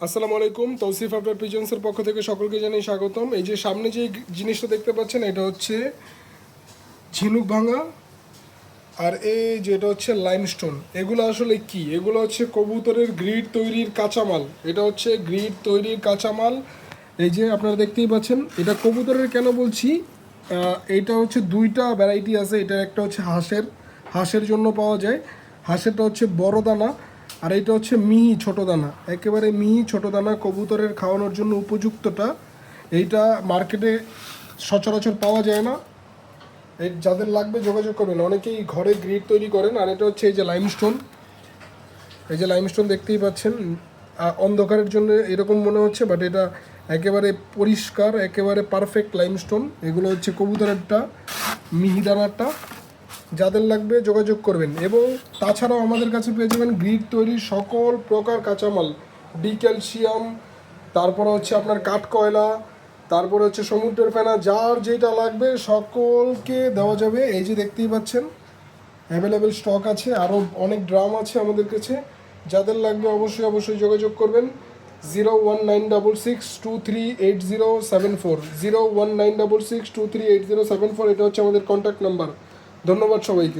আসসালামু আলাইকুম। তৌসিফ আফটার পিজন্সের পক্ষ থেকে সকলকে জানাই স্বাগতম। এই যে সামনে যে জিনিসটা দেখতে পাচ্ছেন এটা হচ্ছে ঝিনুক ভাঙা, আর এই যেটা হচ্ছে লাইমস্টোন। এগুলো আসলে কি? এগুলো হচ্ছে কবুতরের গ্রিড তৈরির কাঁচামাল। এটা হচ্ছে গ্রিড তৈরির কাঁচামাল। এই যে আপনারা দেখতেই পাচ্ছেন, এটা কবুতরের কেন বলছি, এইটা হচ্ছে দুইটা ভ্যারাইটি আছে। এটা একটা হচ্ছে হাঁসের জন্য পাওয়া যায়। হাঁসেরটা হচ্ছে বড় দানা, আর এইটা হচ্ছে মিহি ছোট দানা। একেবারে মিহি ছোট দানা কবুতরের খাওয়ানোর জন্য উপযুক্তটা। এইটা মার্কেটে সচরাচর পাওয়া যায় না। এই যাদের লাগবে যোগাযোগ করবেন। অনেকেই ঘরে গ্রিড তৈরি করেন। আর এটা হচ্ছে এই যে লাইমস্টোন। এই যে লাইমস্টোন দেখতেই পাচ্ছেন, অন্ধকারের জন্য এরকম মনে হচ্ছে, বাট এটা একেবারে পরিষ্কার, একেবারে পারফেক্ট লাইমস্টোন। এগুলো হচ্ছে কবুতরেরটা, মিহিদানারটা। যাদের লাগবে যোগাযোগ করবেন। এবং তাছাড়াও আমাদের কাছে পেয়ে যাবেন গ্রিড তৈরির সকল প্রকার কাঁচামাল, ডিক্যালসিয়াম, তারপরে হচ্ছে আপনার কাঠকয়লা, তারপরে হচ্ছে সমুদ্রের ফেনা। যার যেটা লাগবে সকলকে দেওয়া যাবে। এই যে দেখতেই পাচ্ছেন, অ্যাভেলেবেল স্টক আছে, আরও অনেক ড্রাম আছে আমাদের কাছে। যাদের লাগবে অবশ্যই যোগাযোগ করবেন। 01966238074, 01966238074, এটা হচ্ছে আমাদের কন্ট্যাক্ট নাম্বার। ধন্যবাদ সবাইকে।